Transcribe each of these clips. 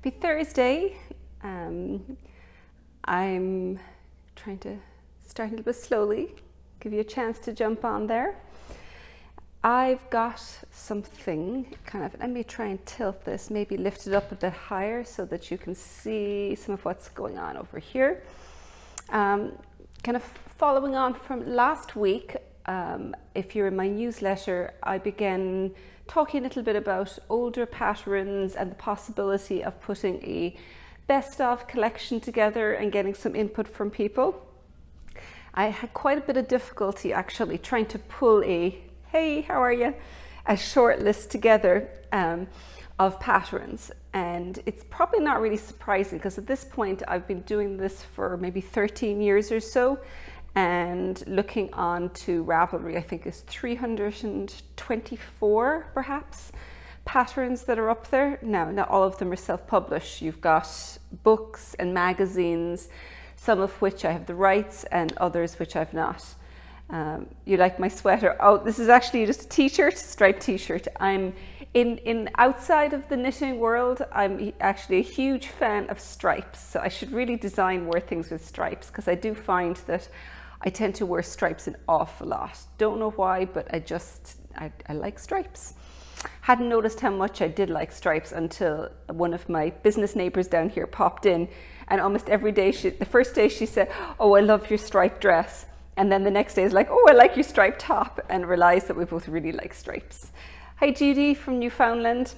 Happy Thursday. I'm trying to start a little bit slowly, give you a chance to jump on there. I've got something kind of, let me try and tilt this, maybe lift it up a bit higher so that you can see some of what's going on over here. Kind of following on from last week, if you're in my newsletter, I began talking a little bit about older patterns and the possibility of putting a best of collection together and getting some input from people. I had quite a bit of difficulty actually trying to pull a, hey, how are you? A short list together of patterns. And it's probably not really surprising because at this point I've been doing this for maybe 13 years or so. And looking on to Ravelry, I think is 324 perhaps patterns that are up there. Now, not all of them are self-published. You've got books and magazines, some of which I have the rights and others which I've not. You like my sweater? Oh, this is actually just a t-shirt, striped t-shirt. I'm in outside of the knitting world, I'm actually a huge fan of stripes. So I should really design more things with stripes because I do find that I tend to wear stripes an awful lot. Don't know why, but I like stripes. Hadn't noticed how much I did like stripes until one of my business neighbors down here popped in, and almost every day, the first day she said, oh, I love your striped dress. And then the next day is like, oh, I like your striped top, and realized that we both really like stripes. Hi, Judy from Newfoundland.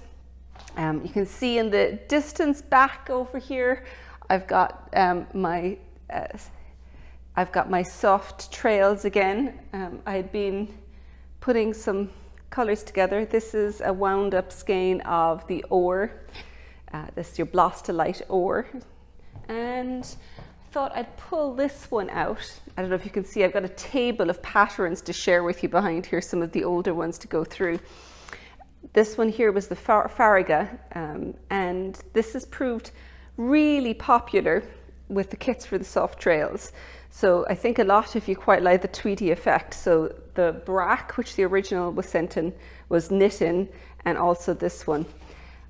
You can see in the distance back over here, I've got my soft trails again. I had been putting some colors together. This is a wound up skein of the ore. This is your Blostolite ore. And I thought I'd pull this one out. I don't know if you can see, I've got a table of patterns to share with you behind here, some of the older ones to go through. This one here was the Farraga, and this has proved really popular with the kits for the soft trails. So I think a lot of you quite like the Tweety effect. So the Brack, which the original was sent in, was knit in, and also this one.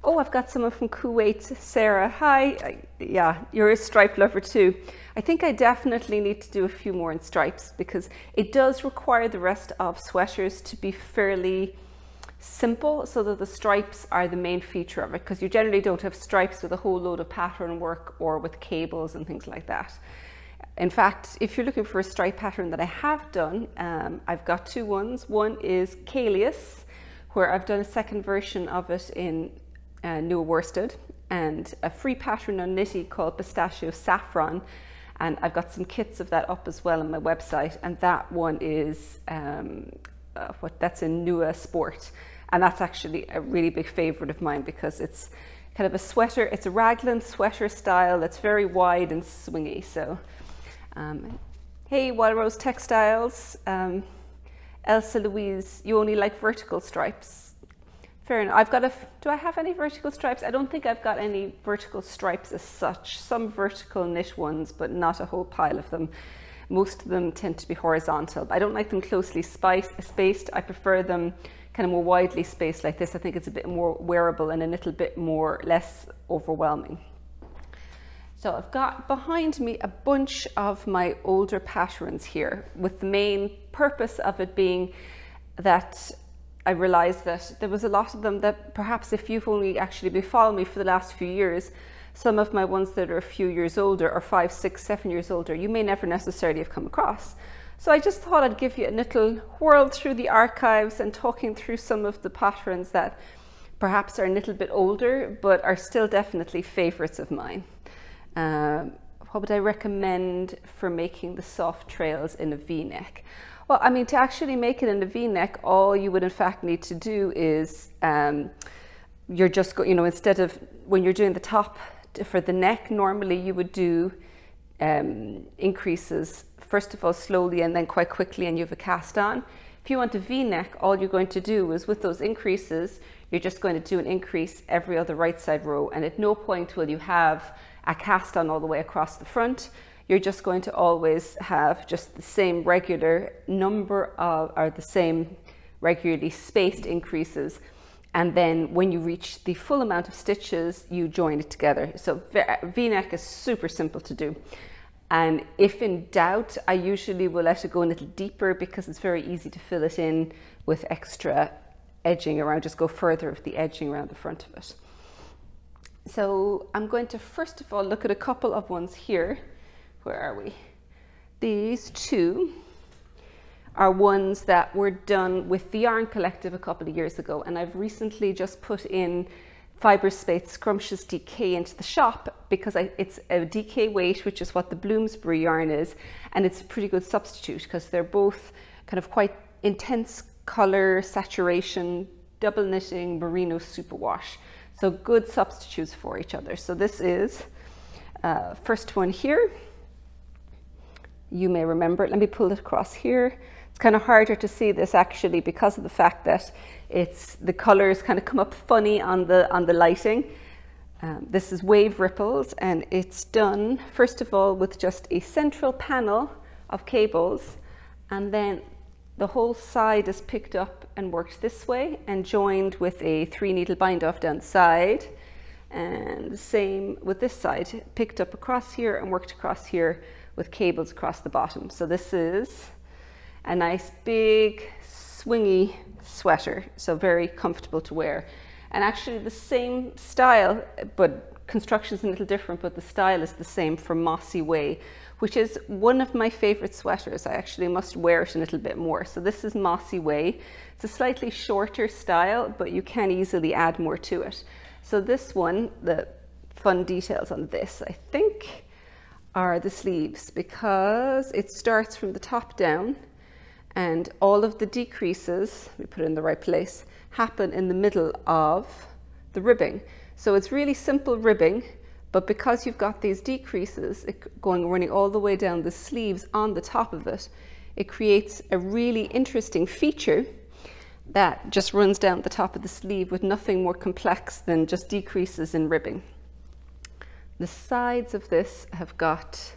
Oh, I've got someone from Kuwait, Sarah. Hi. Yeah, you're a stripe lover too. I think I definitely need to do a few more in stripes because it does require the rest of sweaters to be fairly simple so that the stripes are the main feature of it, because you generally don't have stripes with a whole load of pattern work or with cables and things like that. In fact, if you're looking for a stripe pattern that I have done, I've got two ones. One is Calius, where I've done a second version of it in New Worsted, and a free pattern on Knitty called Pistachio Saffron, and I've got some kits of that up as well on my website, and that one is that's in Nua Sport, and that's actually a really big favorite of mine because it's kind of a sweater, it's a raglan sweater style that's very wide and swingy. So hey, Wild Rose Textiles, Elsa Louise, you only like vertical stripes. Fair enough. I've got do I have any vertical stripes? I don't think I've got any vertical stripes as such. Some vertical knit ones, but not a whole pile of them. Most of them tend to be horizontal. I don't like them closely spaced. I prefer them kind of more widely spaced like this. I think it's a bit more wearable and a little bit less overwhelming. So I've got behind me a bunch of my older patterns here, with the main purpose of it being that I realized that there was a lot of them that perhaps if you've only actually been following me for the last few years, some of my ones that are a few years older, or 5, 6, 7 years older, you may never necessarily have come across. So I just thought I'd give you a little whirl through the archives and talking through some of the patterns that perhaps are a little bit older, but are still definitely favorites of mine. What would I recommend for making the soft trails in a V-neck? Well, I mean, to actually make it in a V-neck, all you would in fact need to do is, you're just instead of when you're doing the top for the neck, normally you would do increases, first of all slowly and then quite quickly, and you have a cast on. If you want a V-neck, all you're going to do is with those increases, you're just going to do an increase every other right side row, and at no point will you have a cast on all the way across the front. You're just going to always have just the same regular number of, or the same regularly spaced increases And then when you reach the full amount of stitches, you join it together. So V-neck is super simple to do. And if in doubt, I usually will let it go a little deeper because it's very easy to fill it in with extra edging around, just go further with the edging around the front of it. So I'm going to first of all look at a couple of ones here. Where are we? These two are ones that were done with the Yarn Collective a couple of years ago, and I've recently just put in Fibre Space Scrumptious DK into the shop because it's a DK weight, which is what the Bloomsbury yarn is, and it's a pretty good substitute because they're both kind of quite intense color, saturation, double knitting, merino superwash. So good substitutes for each other. So this is first one here. You may remember it. Let me pull it across here. It's kind of harder to see this actually because of the fact that the colors kind of come up funny on the lighting. This is Wave Ripples, and it's done first of all with just a central panel of cables, and then the whole side is picked up and worked this way and joined with a 3-needle bind off down the side, and the same with this side, picked up across here and worked across here with cables across the bottom. So this is a nice big swingy sweater, so very comfortable to wear. And actually the same style, but construction is a little different, but the style is the same from Mossy Way, which is one of my favorite sweaters. I actually must wear it a little bit more. So this is Mossy Way. It's a slightly shorter style, but you can easily add more to it. So this one, the fun details on this, I think, are the sleeves, because it starts from the top down and all of the decreases, let me put it in the right place, happen in the middle of the ribbing. So it's really simple ribbing, but because you've got these decreases running all the way down the sleeves on the top of it, it creates a really interesting feature that just runs down the top of the sleeve with nothing more complex than just decreases in ribbing. The sides of this have got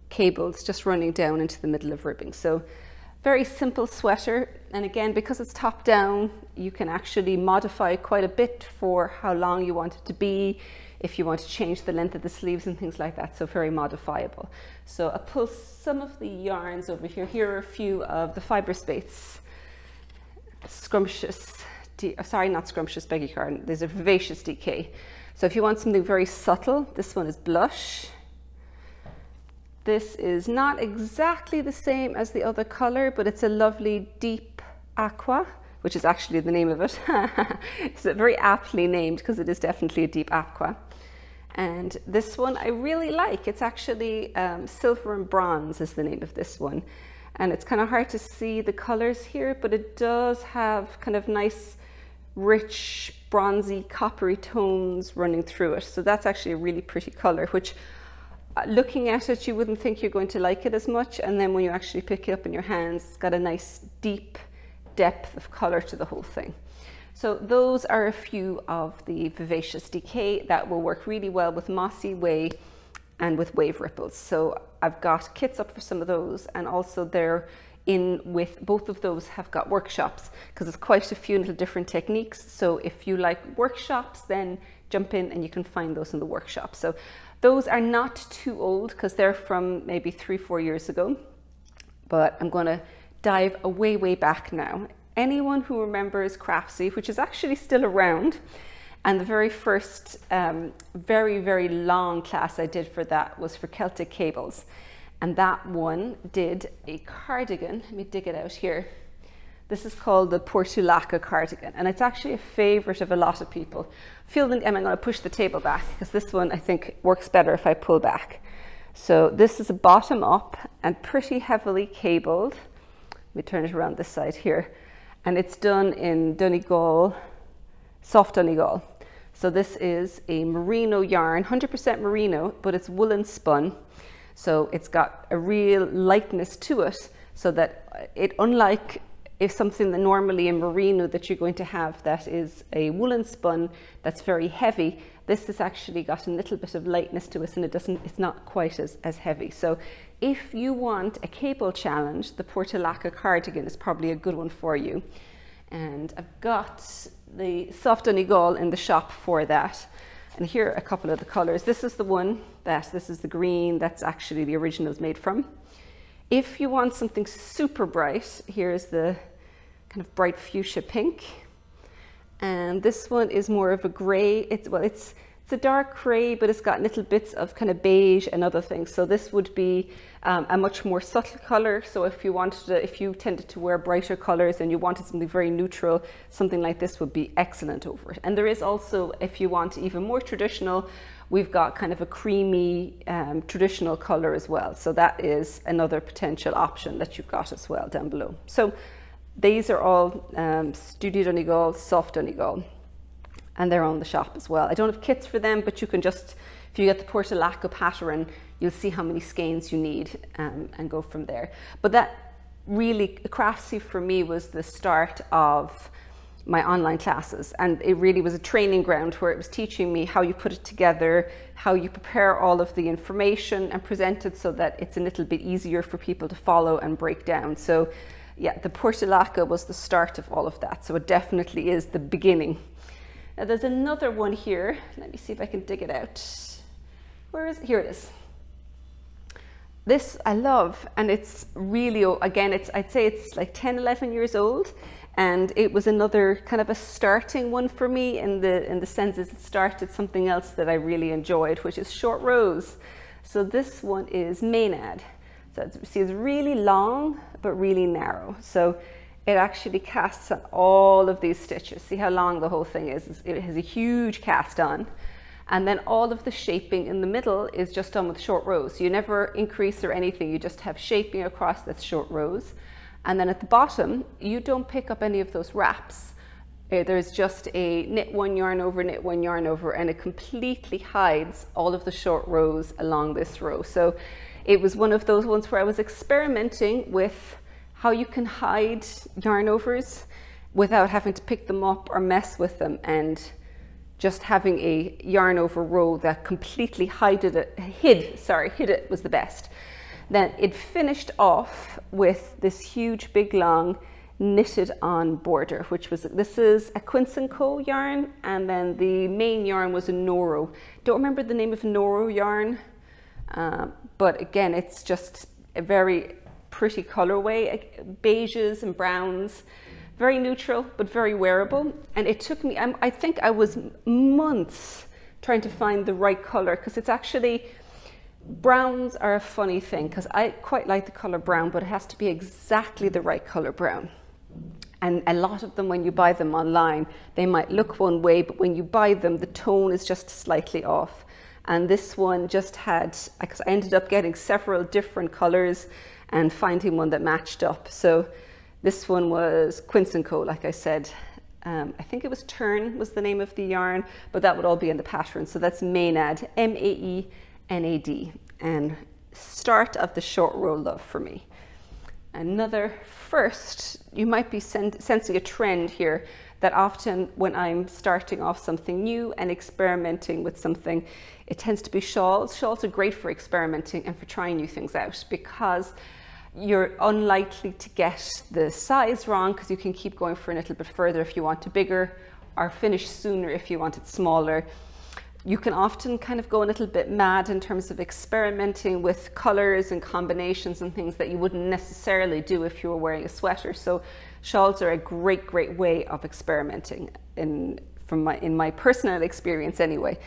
cables just running down into the middle of ribbing. So very simple sweater, and again, because it's top down, you can actually modify quite a bit for how long you want it to be, if you want to change the length of the sleeves and things like that, so very modifiable. So I'll pull some of the yarns over here. Here are a few of the Fibre Space Scrumptious, sorry, not Scrumptious, beg your pardon, there's a Vivacious DK. So if you want something very subtle, this one is Blush. This is not exactly the same as the other color, but it's a lovely deep aqua, which is actually the name of it. It's very aptly named because it is definitely a deep aqua. And this one I really like. It's actually Silver and Bronze is the name of this one. And it's kind of hard to see the colors here, but it does have kind of nice, rich, bronzy, coppery tones running through it. So that's actually a really pretty color, which looking at it, you wouldn't think you're going to like it as much. And then when you actually pick it up in your hands, it's got a nice deep depth of color to the whole thing. So those are a few of the Vivacious DK that will work really well with Mossy Way and with Wave Ripples. So I've got kits up for some of those, and also they're in with both of those have got workshops, because there's quite a few little different techniques. So if you like workshops, then jump in and you can find those in the workshop. So those are not too old because they're from maybe 3-4 years ago, but I'm going to dive way back now. Anyone who remembers Craftsy, which is actually still around, and the very first very long class I did for that was for Celtic Cables, and that one did a cardigan. Let me dig it out here. This is called the Portulaca Cardigan, and it's actually a favorite of a lot of people. I'm going to push the table back because this one I think works better if I pull back. So this is a bottom up and pretty heavily cabled. Let me turn it around this side here. And it's done in Onigol, soft Onigol. So this is a merino yarn, 100% merino, but it's woolen spun. So it's got a real lightness to it, so that it, unlike if something that normally in merino that you're going to have that is a woolen spun that's very heavy, this has actually got a little bit of lightness to it, and it's not quite as heavy. So if you want a cable challenge, the Portulaca Cardigan is probably a good one for you. And I've got the soft Onigol in the shop for that. And here are a couple of the colors. This is the one this is the green that's actually the original is made from. If you want something super bright, here's the kind of bright fuchsia pink. And this one is more of a gray. It's a dark gray, but it's got little bits of kind of beige and other things. So this would be a much more subtle color. So if you tended to wear brighter colors and you wanted something very neutral, something like this would be excellent over it. And there is also, if you want even more traditional, we've got kind of a creamy traditional color as well. So that is another potential option that you've got as well down below. So these are all studied Onigol, soft Onigol. And they're on the shop as well. I don't have kits for them, but you can just, if you get the Portulaca pattern, you'll see how many skeins you need and go from there. But that really, Craftsy for me was the start of my online classes. And it really was a training ground where it was teaching me how you put it together, how you prepare all of the information and present it so that it's a little bit easier for people to follow and break down. So yeah, the Portulaca was the start of all of that. So it definitely is the beginning. Now there's another one here. Let me see if I can dig it out. Where is it? Here it is. This I love, and it's really, again, I'd say it's like 10, 11 years old, and it was another kind of a starting one for me in the sense that it started something else that I really enjoyed, which is short rows. So this one is Maenad. So see, it's really long, but really narrow. So it actually casts on all of these stitches. See how long the whole thing is? It has a huge cast on. And then all of the shaping in the middle is just done with short rows. So you never increase or anything, you just have shaping across that's short rows. And then at the bottom, you don't pick up any of those wraps. There's just a knit one yarn over, knit one yarn over, and it completely hides all of the short rows along this row. So it was one of those ones where I was experimenting with how you can hide yarn overs without having to pick them up or mess with them, and just having a yarn over row that completely hid it was the best. Then it finished off with this huge big long knitted on border, which was, this is a Quince & Co yarn, and then the main yarn was a Noro. Don't remember the name of Noro yarn, but again, it's just a very pretty colorway, beiges and browns, very neutral but very wearable. And it took me, I think I was months trying to find the right color, because it's actually, browns are a funny thing, because I quite like the color brown, but it has to be exactly the right color brown. And a lot of them, when you buy them online, they might look one way, but when you buy them, the tone is just slightly off. And this one just had, because I ended up getting several different colors and finding one that matched up. So this one was Quince & Co, like I said. I think it was Turn was the name of the yarn, but that would all be in the pattern. So that's Maenad, M-A-E-N-A-D, and start of the short row love for me. Another first, you might be sensing a trend here that often when I'm starting off something new and experimenting with something, it tends to be shawls. Shawls are great for experimenting and for trying new things out, because you're unlikely to get the size wrong, because you can keep going for a little bit further if you want it bigger, or finish sooner if you want it smaller. You can often kind of go a little bit mad in terms of experimenting with colors and combinations and things that you wouldn't necessarily do if you were wearing a sweater. So shawls are a great way of experimenting in my personal experience anyway.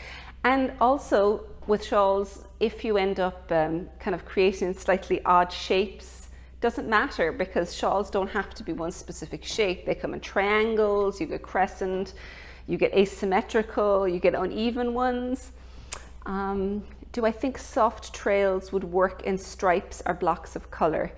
And also with shawls, if you end up kind of creating slightly odd shapes, doesn't matter, because shawls don't have to be one specific shape. They come in triangles, you get crescent, you get asymmetrical, you get uneven ones. Do I think soft trails would work in stripes or blocks of color?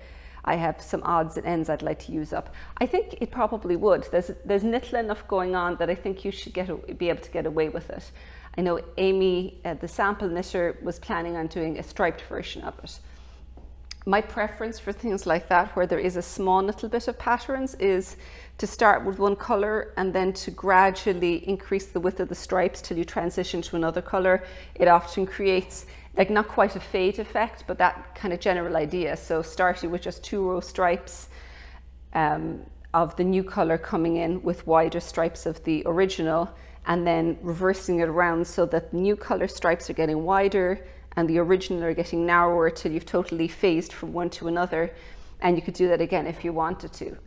I have some odds and ends I'd like to use up. I think it probably would. There's little enough going on that I think you should be able to get away with it. I know Amy, the sample knitter, was planning on doing a striped version of it. My preference for things like that, where there is a small little bit of patterns, is to start with one color and then to gradually increase the width of the stripes till you transition to another color. It often creates, like, not quite a fade effect, but that kind of general idea. So starting with just 2 row stripes, of the new color coming in with wider stripes of the original, and then reversing it around so that the new color stripes are getting wider and the original are getting narrower till you've totally phased from one to another. And you could do that again if you wanted to.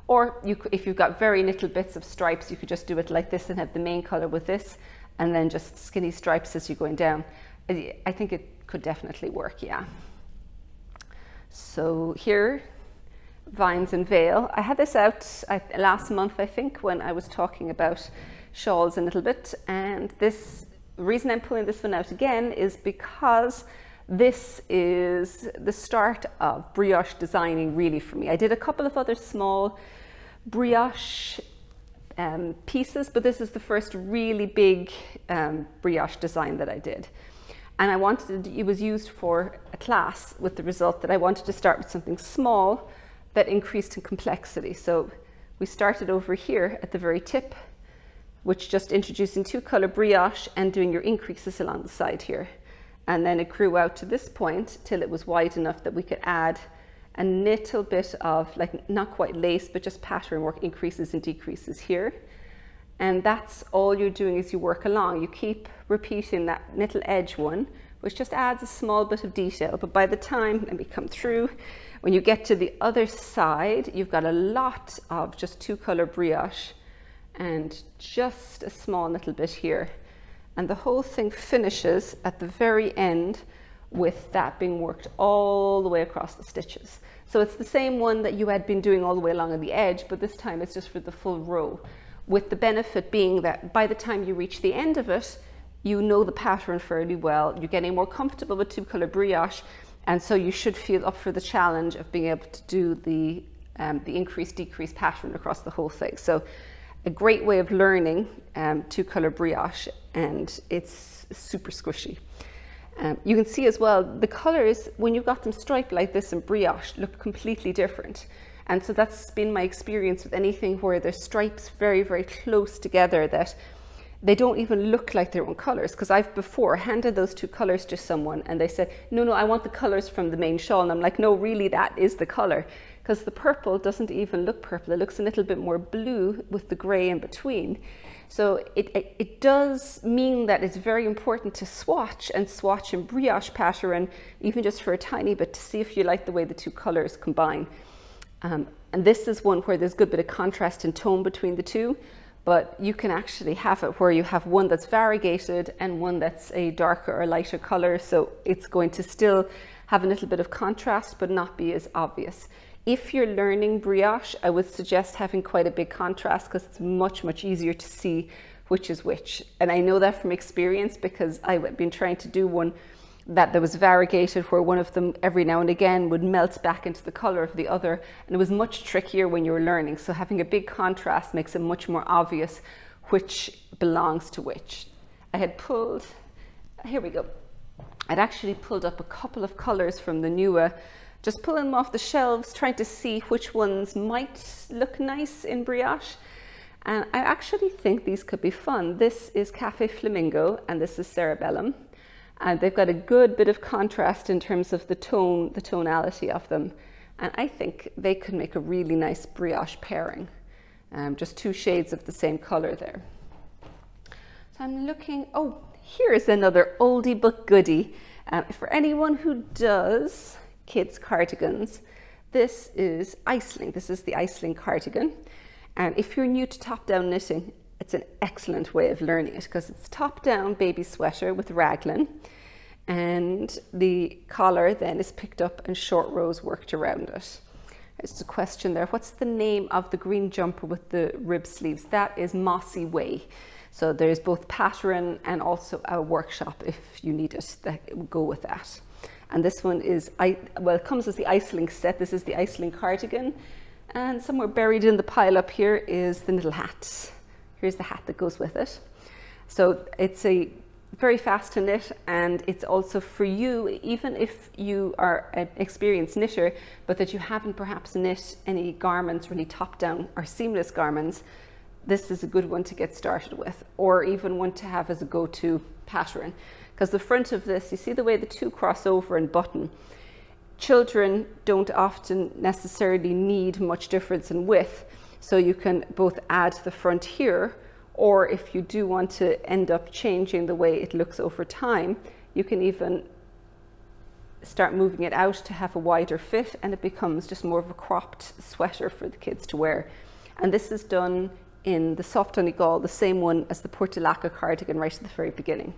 Or if you've got very little bits of stripes, you could just do it like this and have the main color with this, and then just skinny stripes as you're going down. I think it could definitely work, yeah. So here, Vines and Veil. I had this out last month, I think, when I was talking about shawls a little bit. And the reason I'm pulling this one out again is because this is the start of brioche designing really for me. I did a couple of other small brioche pieces, but this is the first really big brioche design that I did. And I wanted, it was used for a class with the result that I wanted to start with something small that increased in complexity. So we started over here at the very tip, which just introducing 2-color brioche and doing your increases along the side here. And then it grew out to this point till it was wide enough that we could add a little bit of, like, not quite lace, but just pattern work, increases and decreases here. And that's all you're doing as you work along. You keep repeating that little edge one, which just adds a small bit of detail. But by the time, let me come through, when you get to the other side, you've got a lot of just 2-color brioche and just a small little bit here. And the whole thing finishes at the very end with that being worked all the way across the stitches. So it's the same one that you had been doing all the way along at the edge, but this time it's just for the full row, with the benefit being that by the time you reach the end of it, you know the pattern fairly well. You're getting more comfortable with 2-color brioche, and so you should feel up for the challenge of being able to do the increase-decrease pattern across the whole thing. So a great way of learning 2-color brioche, and it's super squishy. You can see as well, the colors, when you've got them striped like this in brioche, look completely different. And so that's been my experience with anything where there's stripes very, very close together that they don't even look like their own colors. Because I've before handed those 2 colors to someone and they said, no, I want the colors from the main shawl. And I'm like, no, really, that is the color. Because the purple doesn't even look purple. It looks a little bit more blue with the gray in between. So it does mean that it's very important to swatch in brioche pattern, even just for a tiny bit, to see if you like the way the 2 colors combine. And this is one where there's a good bit of contrast in tone between the 2, but you can actually have it where you have one that's variegated and one that's a darker or lighter color. So it's going to still have a little bit of contrast, but not be as obvious. If you're learning brioche, I would suggest having quite a big contrast because it's much, much easier to see which is which. And I know that from experience because I've been trying to do one that there was variegated where one of them every now and again would melt back into the color of the other. And it was much trickier when you were learning. So having a big contrast makes it much more obvious which belongs to which. I had pulled, here we go. I'd actually pulled up a couple of colors from the Nua, just pulling them off the shelves, trying to see which ones might look nice in brioche. And I actually think these could be fun. This is Caf Flamingo and this is Cerebellum. And they've got a good bit of contrast in terms of the tonality of them. And I think they could make a really nice brioche pairing. Just 2 shades of the same color there. So I'm looking, oh, here's another oldie but goodie. For anyone who does kids cardigans, this is Iceland. This is the Iceland cardigan. And if you're new to top-down knitting, it's an excellent way of learning it because it's top-down baby sweater with raglan, and the collar then is picked up and short rows worked around it. There's a question there. What's the name of the green jumper with the rib sleeves? That is Mossy Way. So there's both pattern and also a workshop if you need it that will go with that. And this one is, well, it comes as the Iceland set. This is the Iceland cardigan. And somewhere buried in the pile up here is the little hat. Here's the hat that goes with it. So it's a very fast to knit, and it's also for you, even if you are an experienced knitter, but that you haven't perhaps knit any garments, really top-down or seamless garments, this is a good one to get started with, or even one to have as a go-to pattern. Because the front of this, you see the way the 2 cross over and button, children don't often necessarily need much difference in width, so you can both add the front here, or if you do want to end up changing the way it looks over time, you can even start moving it out to have a wider fit, and it becomes just more of a cropped sweater for the kids to wear. And this is done in the soft Onigol, the same one as the Portulaca Cardigan right at the very beginning.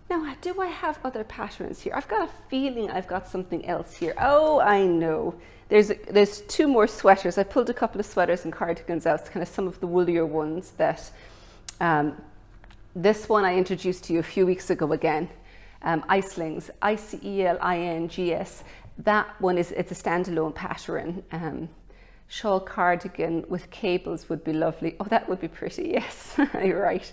Now, do I have other patterns here? I've got a feeling I've got something else here. Oh, I know. There's two more sweaters. I pulled a couple of sweaters and cardigans out, kind of some of the woolier ones that, this one I introduced to you a few weeks ago again. Icelings, I-C-E-L-I-N-G-S. That one it's a standalone pattern. Shawl cardigan with cables would be lovely. Oh, that would be pretty, yes, you're right.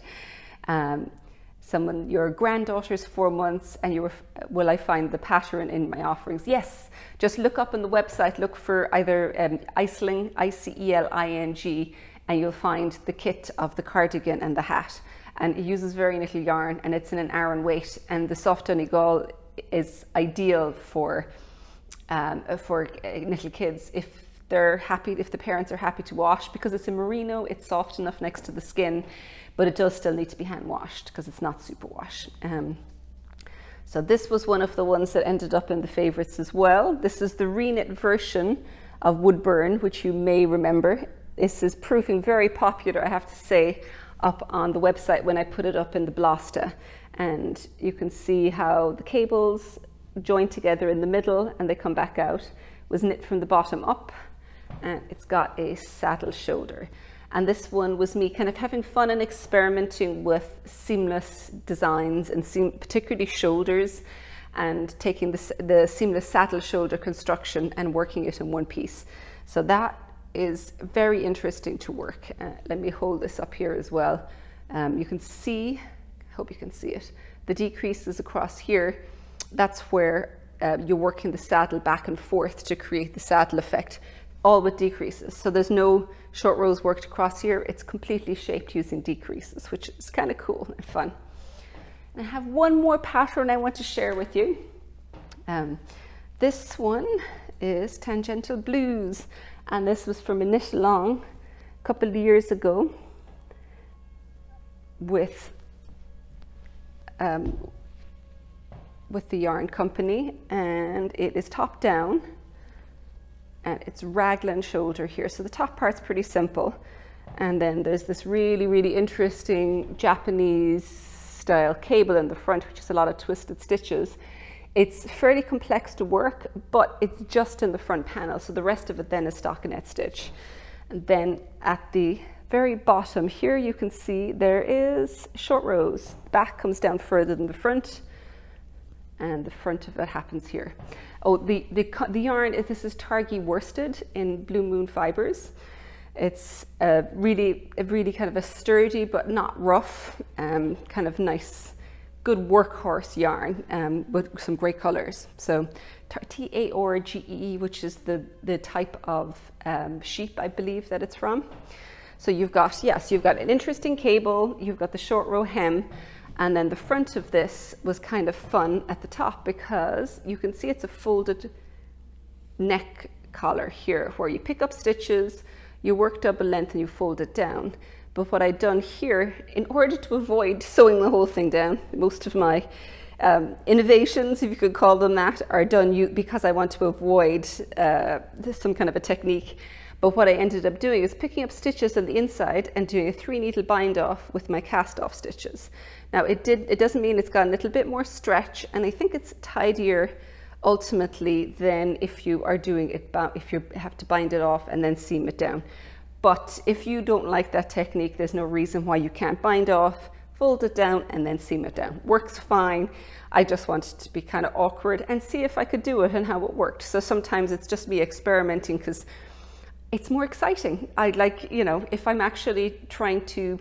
Your granddaughter's 4 months, and will I find the pattern in my offerings? Yes, just look up on the website, look for either Iceling, I-C-E-L-I-N-G, and you'll find the kit of the cardigan and the hat. And it uses very little yarn, and it's in an Aran weight, and the soft Onigol is ideal for little kids if the parents are happy to wash, because it's a merino, it's soft enough next to the skin, but it does still need to be hand washed because it's not superwash. So this was one of the ones that ended up in the favorites as well. This is the reknit version of Woodburn, which you may remember. This is proving very popular, I have to say, up on the website when I put it up in the Blasta. And you can see how the cables join together in the middle and they come back out. It was knit from the bottom up, and it's got a saddle shoulder. And this one was me kind of having fun and experimenting with seamless designs, and particularly shoulders, and taking the seamless saddle shoulder construction and working it in one piece. So that is very interesting to work. Let me hold this up here as well. You can see, I hope you can see it, the decreases across here. That's where you're working the saddle back and forth to create the saddle effect, all with decreases. So there's no short rows worked across here. It's completely shaped using decreases, which is kind of cool and fun. And I have one more pattern I want to share with you. This one is Tangential Blues, and this was from a knit along a couple of years ago with the yarn company, and it is top down, and it's raglan shoulder here. So the top part's pretty simple, and then there's this really, really interesting Japanese style cable in the front, which is a lot of twisted stitches. It's fairly complex to work, but it's just in the front panel, so the rest of it then is stockinette stitch. And then at the very bottom here, you can see there is short rows. The back comes down further than the front, and the front of it happens here. Oh, the yarn, this is Targhee worsted in Blue Moon fibers. It's really kind of a sturdy but not rough, kind of nice, good workhorse yarn with some great colors. So T-A-R-G-E, which is the type of sheep I believe that it's from. So you've got, yes, you've got an interesting cable, you've got the short row hem, and then the front of this was kind of fun at the top because you can see it's a folded neck collar here where you pick up stitches, you work double length and you fold it down. But what I've done here, in order to avoid sewing the whole thing down, most of my innovations, if you could call them that, are done because I want to avoid some kind of a technique. But what I ended up doing is picking up stitches on the inside and doing a 3-needle bind off with my cast off stitches. Now it doesn't mean it's got a little bit more stretch, and I think it's tidier ultimately than if you are doing it, if you have to bind it off and then seam it down. But if you don't like that technique, there's no reason why you can't bind off, fold it down and then seam it down. Works fine. I just wanted to be kind of awkward and see if I could do it and how it worked. So sometimes it's just me experimenting because it's more exciting. I like, you know, if I'm actually trying to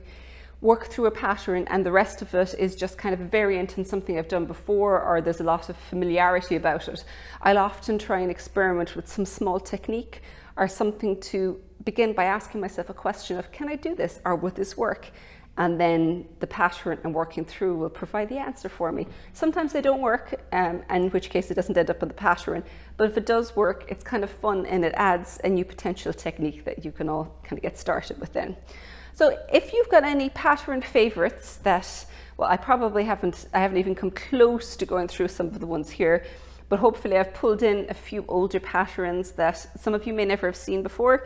work through a pattern and the rest of it is just kind of a variant in something I've done before, or there's a lot of familiarity about it, I'll often try and experiment with some small technique or something to begin by asking myself a question of, can I do this or would this work? and then the pattern I'm working through will provide the answer for me. Sometimes they don't work, in which case it doesn't end up on the pattern, but if it does work, it's kind of fun and it adds a new potential technique that you can all kind of get started with then. So if you've got any pattern favorites that, well, I haven't even come close to going through some of the ones here, but hopefully I've pulled in a few older patterns that some of you may never have seen before,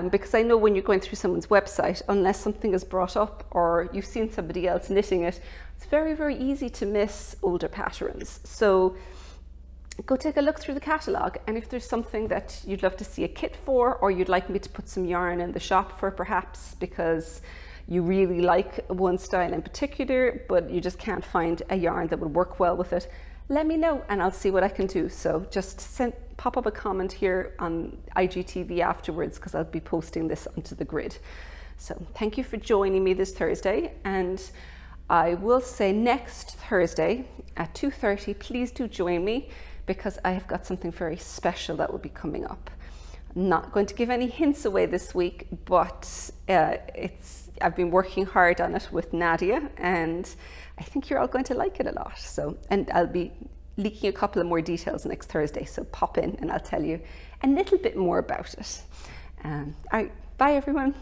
because I know when you're going through someone's website, unless something is brought up or you've seen somebody else knitting it, it's very, very easy to miss older patterns. So go take a look through the catalogue, and if there's something that you'd love to see a kit for, or you'd like me to put some yarn in the shop for perhaps because you really like one style in particular, but you just can't find a yarn that would work well with it, let me know and I'll see what I can do. So just pop up a comment here on IGTV afterwards, because I'll be posting this onto the grid. So thank you for joining me this Thursday, and I will say next Thursday at 2:30, please do join me, because I have got something very special that will be coming up. I'm not going to give any hints away this week, but I've been working hard on it with Nadia, and I think you're all going to like it a lot. So, and I'll be leaking a couple of more details next Thursday, so pop in and I'll tell you a little bit more about it. All right, bye everyone.